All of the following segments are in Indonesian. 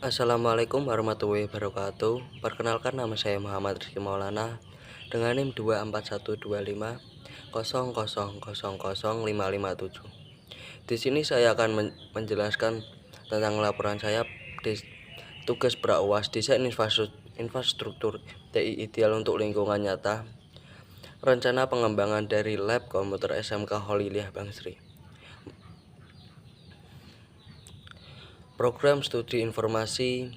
Assalamualaikum warahmatullahi wabarakatuh. Perkenalkan, nama saya Muhammad Rizky Maulana dengan NIM 2412500000557. Di sini saya akan menjelaskan tentang laporan saya di tugas pra-UAS desain infrastruktur TI ideal untuk lingkungan nyata. Rencana pengembangan dari Lab Komputer SMK Holiliah Bangsri. Program Studi Informasi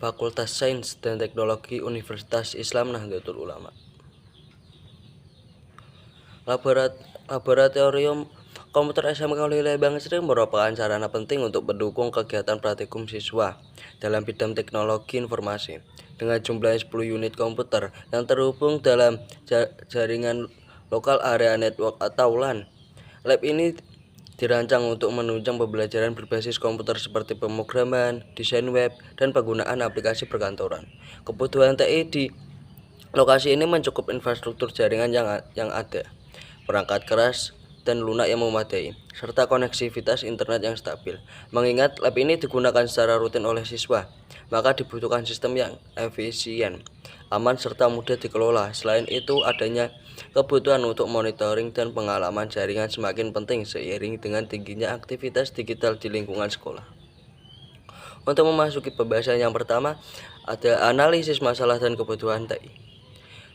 Fakultas Sains dan Teknologi Universitas Islam Nahdlatul Ulama. Laboratorium Komputer SMK Holiliah Bangsri merupakan sarana penting untuk mendukung kegiatan praktikum siswa dalam bidang teknologi informasi dengan jumlah 10 unit komputer yang terhubung dalam jaringan lokal area network atau LAN. Lab ini dirancang untuk menunjang pembelajaran berbasis komputer seperti pemrograman, desain web, dan penggunaan aplikasi perkantoran. Kebutuhan TI di lokasi ini mencakup infrastruktur jaringan yang ada, perangkat keras dan lunak yang memadai, serta koneksivitas internet yang stabil. Mengingat lab ini digunakan secara rutin oleh siswa, maka dibutuhkan sistem yang efisien, aman, serta mudah dikelola. Selain itu, adanya kebutuhan untuk monitoring dan pengalaman jaringan semakin penting seiring dengan tingginya aktivitas digital di lingkungan sekolah. Untuk memasuki pembahasan yang pertama, ada analisis masalah dan kebutuhan TI.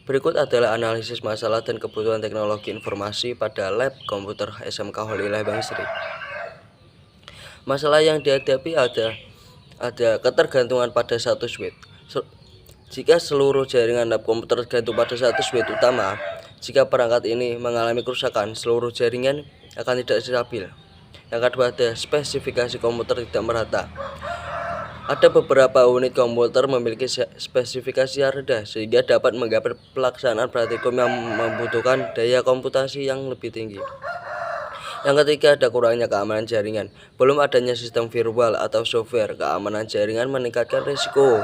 Berikut adalah analisis masalah dan kebutuhan teknologi informasi pada Lab Komputer SMK Holiliah Bangsri. Masalah yang dihadapi ada ketergantungan pada satu switch. Jika seluruh jaringan lab komputer tergantung pada satu switch utama, jika perangkat ini mengalami kerusakan, seluruh jaringan akan tidak stabil. Yang kedua, ada spesifikasi komputer tidak merata. Ada beberapa unit komputer memiliki spesifikasi yang rendah sehingga dapat menggapai pelaksanaan praktikum yang membutuhkan daya komputasi yang lebih tinggi. Yang ketiga, ada kurangnya keamanan jaringan. Belum adanya sistem firewall atau software keamanan jaringan meningkatkan risiko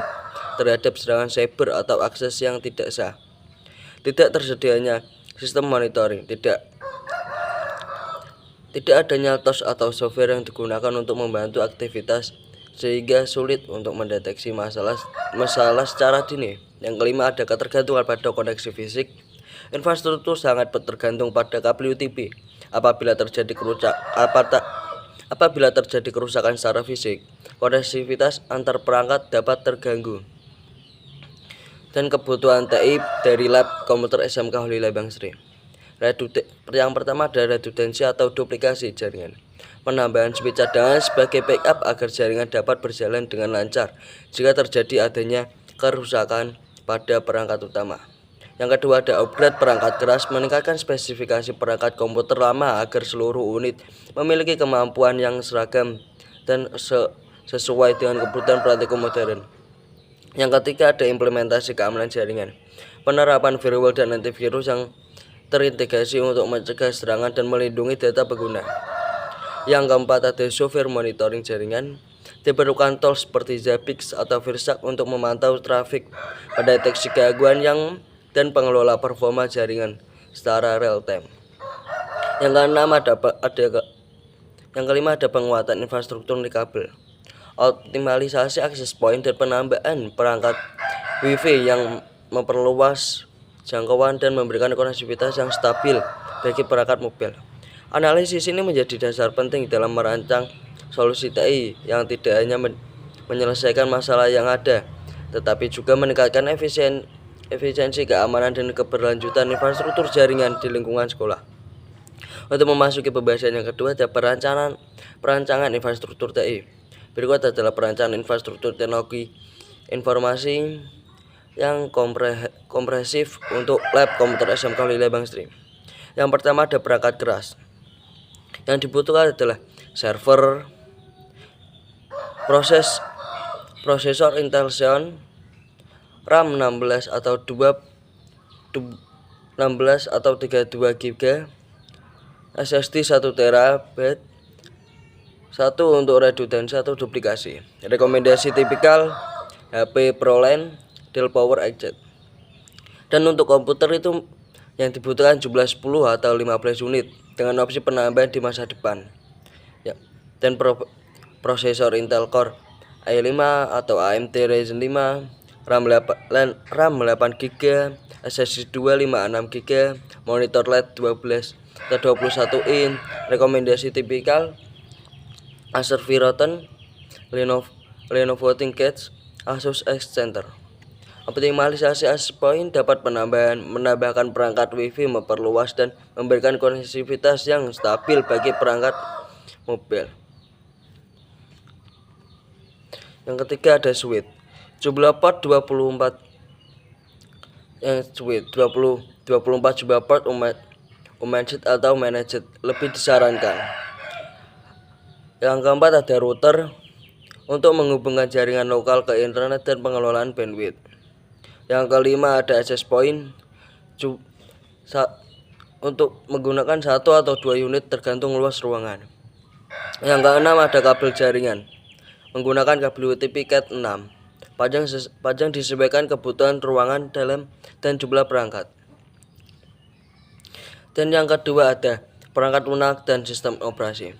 terhadap serangan cyber atau akses yang tidak sah. Tidak tersedianya sistem monitoring, tidak adanya TOS atau software yang digunakan untuk membantu aktivitas sehingga sulit untuk mendeteksi masalah secara dini. Yang kelima, ada ketergantungan pada koneksi fisik. Infrastruktur sangat tergantung pada kabel UTP. Apabila terjadi kerusakan secara fisik, konektivitas antar perangkat dapat terganggu. Dan kebutuhan TI dari Lab Komputer SMK Holiliah Bangsri. Yang pertama adalah redundansi atau duplikasi jaringan. Penambahan switch cadangan sebagai backup agar jaringan dapat berjalan dengan lancar jika terjadi adanya kerusakan pada perangkat utama. Yang kedua, ada upgrade perangkat keras, meningkatkan spesifikasi perangkat komputer lama agar seluruh unit memiliki kemampuan yang seragam dan sesuai dengan kebutuhan praktikum modern. Yang ketiga, ada implementasi keamanan jaringan. Penerapan firewall dan antivirus yang terintegrasi untuk mencegah serangan dan melindungi data pengguna. Yang keempat, ada software monitoring jaringan. Diperlukan tools seperti Zabbix atau Virsak untuk memantau trafik, mendeteksi gangguan dan pengelola performa jaringan secara real time. Yang kelima, ada penguatan infrastruktur di kabel, optimalisasi akses point dan penambahan perangkat WiFi yang memperluas jangkauan dan memberikan konektivitas yang stabil bagi perangkat mobil. Analisis ini menjadi dasar penting dalam merancang solusi TI yang tidak hanya menyelesaikan masalah yang ada, tetapi juga meningkatkan efisiensi keamanan dan keberlanjutan infrastruktur jaringan di lingkungan sekolah. Untuk memasuki pembahasan yang kedua, ada perancangan infrastruktur TI. Berikut adalah perancangan infrastruktur teknologi informasi yang komprehensif untuk Lab Komputer SMK Holiliah Bangsri. Yang pertama, ada perangkat keras. Yang dibutuhkan adalah server, prosesor Intel Xeon, RAM 16 atau 32 GB, SSD 1 TB, satu untuk redundansi atau duplikasi. Rekomendasi tipikal HP ProLine, Dell PowerXZ. Dan untuk komputer itu yang dibutuhkan jumlah 10 atau 15 unit dengan opsi penambahan di masa depan. Ya. Dan prosesor Intel Core i5 atau AMD Ryzen 5, RAM 8GB, SSD 256GB, monitor LED 12 atau 21 in. Rekomendasi tipikal Acer Viroton, Lenovo ThinkPad, Asus X-Center. Optimalisasi access point dapat menambahkan perangkat Wi-Fi, memperluas dan memberikan konektivitas yang stabil bagi perangkat mobil. Yang ketiga ada switch. Jumlah port 24 jumlah port unmanaged atau managed lebih disarankan. Yang keempat ada router untuk menghubungkan jaringan lokal ke internet dan pengelolaan bandwidth. Yang kelima ada access point untuk menggunakan 1 atau 2 unit tergantung luas ruangan. Yang keenam ada kabel jaringan menggunakan kabel UTP Cat 6. Panjang disesuaikan kebutuhan ruangan dalam dan jumlah perangkat. Dan yang kedua ada perangkat lunak dan sistem operasi.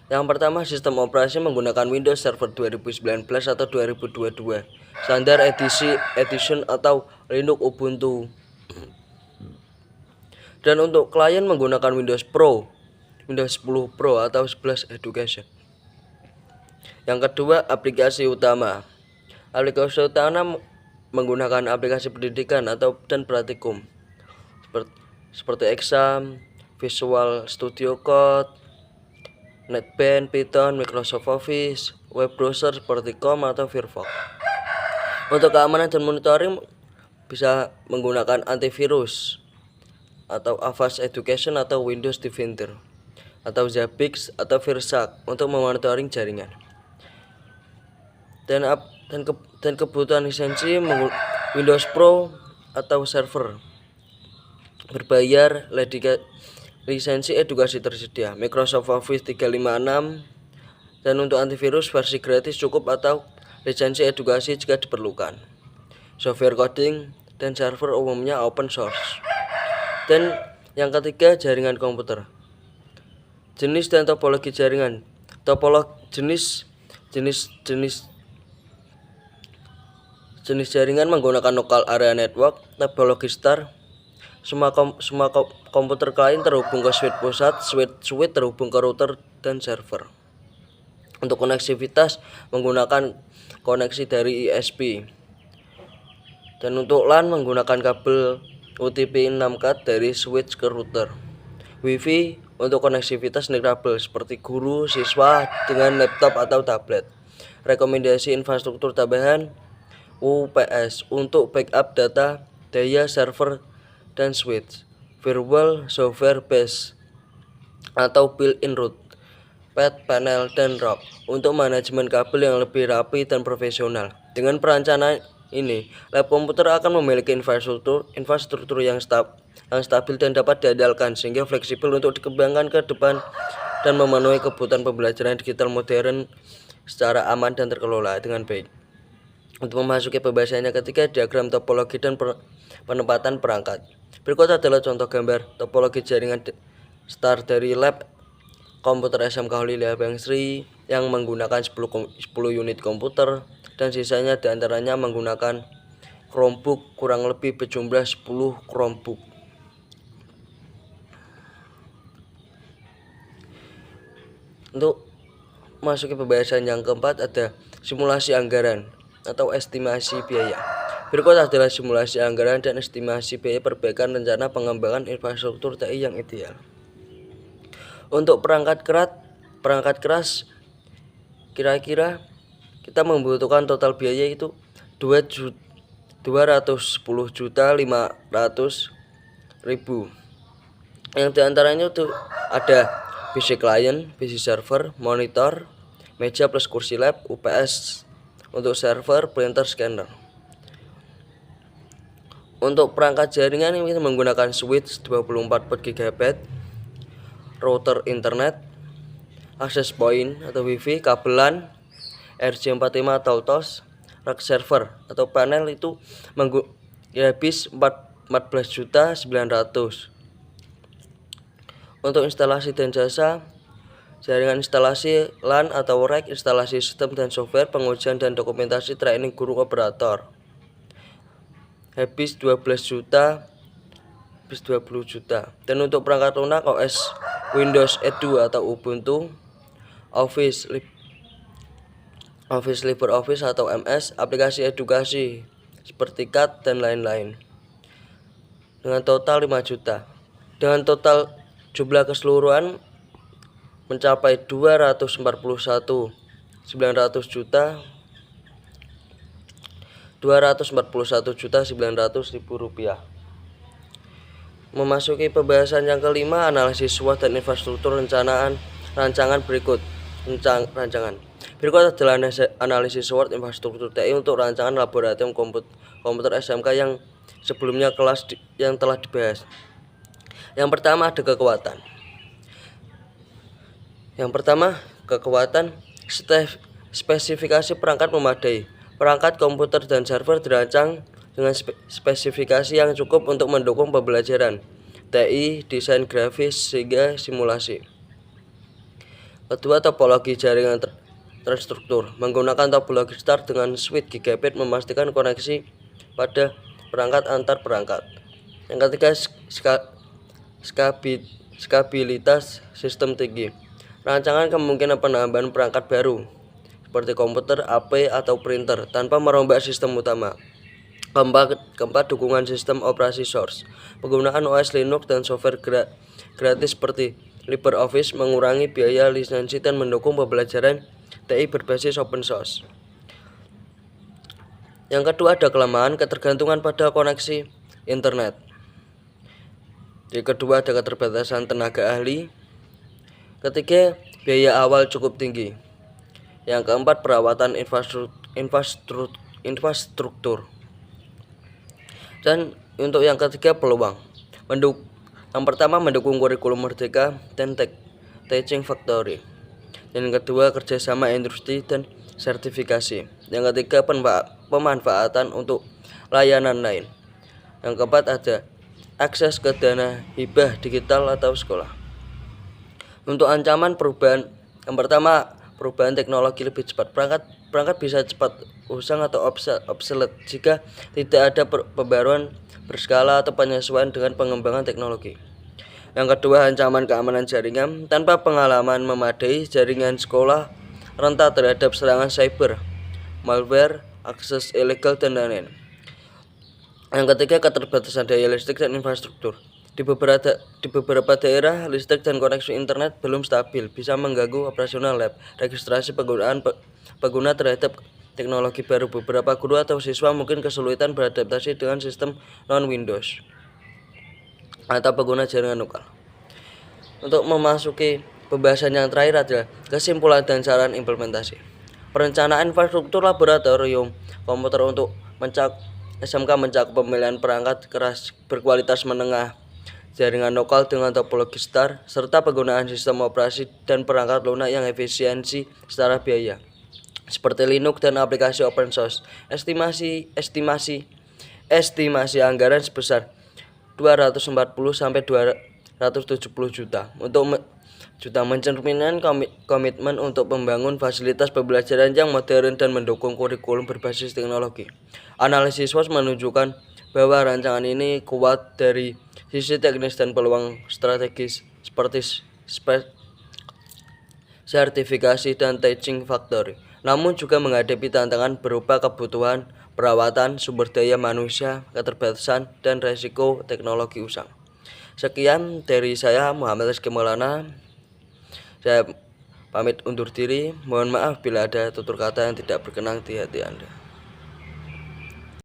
Yang pertama, sistem operasi menggunakan Windows Server 2019 atau 2022, standar edition atau Linux Ubuntu. Dan untuk klien menggunakan Windows Pro, Windows 10 Pro atau 11 Education. Yang kedua, aplikasi utama. Aplikasi utama menggunakan aplikasi pendidikan dan praktikum seperti exam, Visual Studio Code, NetBeans, Python, Microsoft Office, web browser seperti Chrome atau Firefox. Untuk keamanan dan monitoring bisa menggunakan antivirus atau Avast Education atau Windows Defender atau Zabbix atau Versac untuk memonitoring jaringan. Dan kebutuhan lisensi Windows Pro atau server berbayar, lisensi edukasi tersedia, Microsoft Office 356, dan untuk antivirus versi gratis cukup atau lisensi edukasi jika diperlukan. Software coding dan server umumnya open source. Dan yang ketiga, jaringan komputer. Jenis dan topologi jaringan. Jenis jaringan menggunakan local area network, topologi star. Semua komputer klien terhubung ke switch pusat, switch terhubung ke router dan server. Untuk konektivitas menggunakan koneksi dari ISP. Dan untuk LAN menggunakan kabel UTP 6K dari switch ke router. Wi-Fi untuk konektivitas nirkabel seperti guru, siswa dengan laptop atau tablet. Rekomendasi infrastruktur tambahan UPS untuk backup data, daya server dan switch. Firewall, software base atau built-in route, pad, panel, dan ROP untuk manajemen kabel yang lebih rapi dan profesional. Dengan perencanaan ini, lab komputer akan memiliki infrastruktur yang stabil dan dapat diandalkan sehingga fleksibel untuk dikembangkan ke depan dan memenuhi kebutuhan pembelajaran digital modern secara aman dan terkelola dengan baik. Untuk memasuki pembahasannya ketiga, diagram topologi dan penempatan perangkat. Berikut adalah contoh gambar topologi jaringan star dari lab komputer SMK Holilya Bangsri yang menggunakan 10 unit komputer dan sisanya diantaranya menggunakan Chromebook, kurang lebih berjumlah 10 Chromebook. Untuk masuki pembahasan yang keempat ada simulasi anggaran atau estimasi biaya. Berikut adalah simulasi anggaran dan estimasi biaya perbaikan rencana pengembangan infrastruktur TI yang ideal. Untuk perangkat keras kira-kira kita membutuhkan total biaya itu 210.500.000. Yang diantaranya itu ada PC client, PC server, monitor, meja plus kursi lab, UPS untuk server, printer, scanner. Untuk perangkat jaringan ini kita menggunakan switch 24 GB, router internet, access point atau Wi-Fi, kabelan, RJ45 atau TOS, rack server atau panel itu habis 14.900.000. Untuk instalasi dan jasa jaringan instalasi LAN atau rack, instalasi sistem dan software, pengujian dan dokumentasi, training guru operator. Habis 12 juta, habis 20 juta. Dan untuk perangkat lunak OS Windows 8 atau Ubuntu, Office, LibreOffice atau MS, aplikasi edukasi seperti CAT dan lain-lain. Dengan total 5 juta. Dengan total jumlah keseluruhan mencapai 241.900 juta, 241.900.000 rupiah. Memasuki pembahasan yang kelima, analisis SWOT dan infrastruktur rancangan berikut. Berikut adalah analisis SWOT infrastruktur TI untuk rancangan laboratorium komputer SMK yang sebelumnya yang telah dibahas. Yang pertama ada kekuatan. Spesifikasi perangkat memadai. Perangkat komputer dan server dirancang dengan spesifikasi yang cukup untuk mendukung pembelajaran TI, desain grafis, sehingga simulasi. Kedua, topologi jaringan terstruktur. Menggunakan topologi start dengan switch gigabit memastikan koneksi pada perangkat antar perangkat. Yang ketiga, skabilitas sistem tinggi. Rancangan kemungkinan penambahan perangkat baru seperti komputer, AP, atau printer tanpa merombak sistem utama. Keempat, dukungan sistem operasi source. Penggunaan OS Linux dan software gratis seperti LibreOffice mengurangi biaya lisensi dan mendukung pembelajaran TI berbasis open source. Yang kedua ada kelemahan, ketergantungan pada koneksi internet. Yang kedua ada keterbatasan tenaga ahli. Ketiga, biaya awal cukup tinggi. Yang keempat, perawatan infrastruktur. Dan untuk yang ketiga, peluang. Yang pertama, mendukung kurikulum merdeka dan teaching factory. Dan yang kedua, kerjasama industri dan sertifikasi. Yang ketiga, pemanfaatan untuk layanan lain. Yang keempat ada akses ke dana hibah digital atau sekolah. Untuk ancaman perubahan, yang pertama, perubahan teknologi lebih cepat. Perangkat bisa cepat usang atau obsolete jika tidak ada pembaruan berskala atau penyesuaian dengan pengembangan teknologi. Yang kedua, ancaman keamanan jaringan. Tanpa pengalaman memadai, jaringan sekolah rentan terhadap serangan cyber, malware, akses ilegal, dan lain-lain. Yang ketiga, keterbatasan daya listrik dan infrastruktur. Di beberapa daerah, listrik dan koneksi internet belum stabil, bisa mengganggu operasional lab, registrasi pengguna terhadap teknologi baru. Beberapa guru atau siswa mungkin kesulitan beradaptasi dengan sistem non-Windows atau pengguna jaringan lokal. Untuk memasuki pembahasan yang terakhir adalah kesimpulan dan saran implementasi. Perencanaan infrastruktur laboratorium komputer untuk SMK mencakup pemilihan perangkat keras berkualitas menengah, jaringan lokal dengan topologi star, serta penggunaan sistem operasi dan perangkat lunak yang efisiensi secara biaya, seperti Linux dan aplikasi open source. Estimasi anggaran sebesar 240 sampai 270 juta untuk mencerminkan komitmen untuk membangun fasilitas pembelajaran yang modern dan mendukung kurikulum berbasis teknologi. Analisis SWOT menunjukkan bahwa rancangan ini kuat dari sisi teknis dan peluang strategis seperti sertifikasi dan teaching factory, namun juga menghadapi tantangan berupa kebutuhan perawatan, sumber daya manusia, keterbatasan, dan resiko teknologi usang. Sekian dari saya, Muhammad Rizky Maulana. Saya pamit undur diri. Mohon maaf bila ada tutur kata yang tidak berkenan di hati Anda.